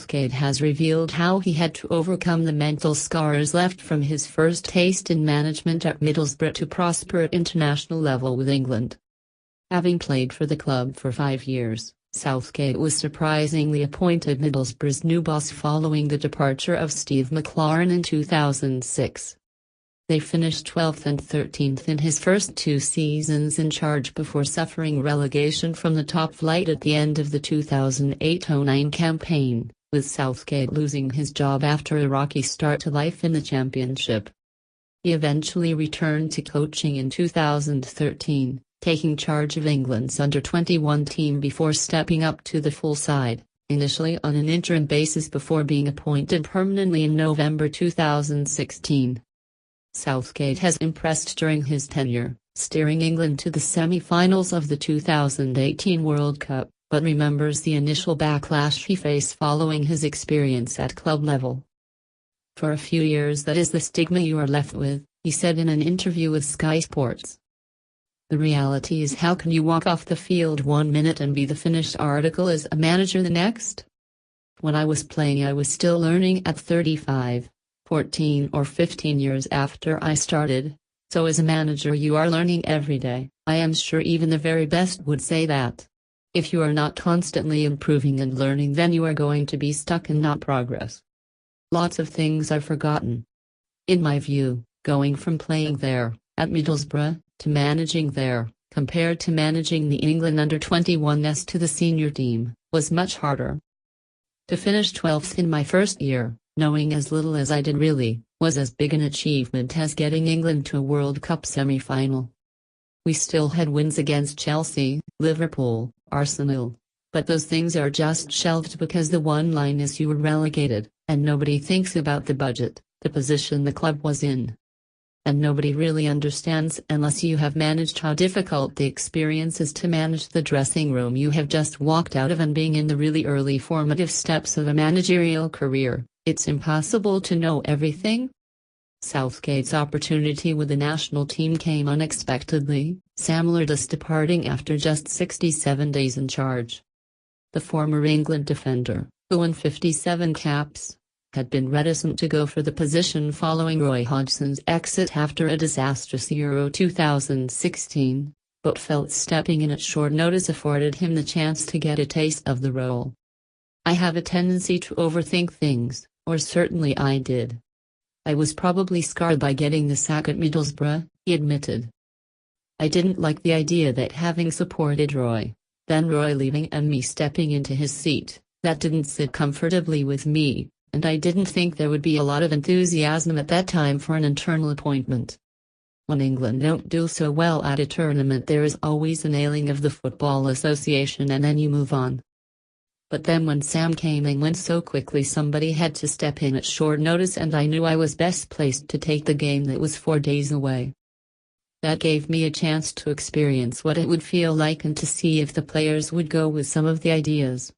Southgate has revealed how he had to overcome the mental scars left from his first taste in management at Middlesbrough to prosper at international level with England. Having played for the club for 5 years, Southgate was surprisingly appointed Middlesbrough's new boss following the departure of Steve McClaren in 2006. They finished 12th and 13th in his first 2 seasons in charge before suffering relegation from the top flight at the end of the 2008-09 campaign, with Southgate losing his job after a rocky start to life in the Championship. He eventually returned to coaching in 2013, taking charge of England's under-21 team before stepping up to the full side, initially on an interim basis before being appointed permanently in November 2016. Southgate has impressed during his tenure, steering England to the semi-finals of the 2018 World Cup, but remembers the initial backlash he faced following his experience at club level. "For a few years that is the stigma you are left with," he said in an interview with Sky Sports. "The reality is, how can you walk off the field 1 minute and be the finished article as a manager the next? When I was playing I was still learning at 35. 14 or 15 years after I started, so as a manager you are learning every day. I am sure even the very best would say that. If you are not constantly improving and learning, then you are going to be stuck and not progress. Lots of things are forgotten. In my view, going from playing there, at Middlesbrough, to managing there, compared to managing the England under-21s to the senior team, was much harder. To finish 12th in my first year, knowing as little as I did really, was as big an achievement as getting England to a World Cup semi-final. We still had wins against Chelsea, Liverpool, Arsenal, but those things are just shelved because the one line is you were relegated, and nobody thinks about the budget, the position the club was in. And nobody really understands unless you have managed how difficult the experience is to manage the dressing room you have just walked out of and being in the really early formative steps of a managerial career. It's impossible to know everything." Southgate's opportunity with the national team came unexpectedly, Sam Allardyce departing after just 67 days in charge. The former England defender, who won 57 caps, had been reticent to go for the position following Roy Hodgson's exit after a disastrous Euro 2016, but felt stepping in at short notice afforded him the chance to get a taste of the role. "I have a tendency to overthink things, or certainly I did. I was probably scarred by getting the sack at Middlesbrough," he admitted. "I didn't like the idea that having supported Roy, then Roy leaving and me stepping into his seat, that didn't sit comfortably with me, and I didn't think there would be a lot of enthusiasm at that time for an internal appointment. When England don't do so well at a tournament, there is always an ailing of the Football Association and then you move on. But then when Sam came and went so quickly, somebody had to step in at short notice, and I knew I was best placed to take the game that was 4 days away. That gave me a chance to experience what it would feel like and to see if the players would go with some of the ideas.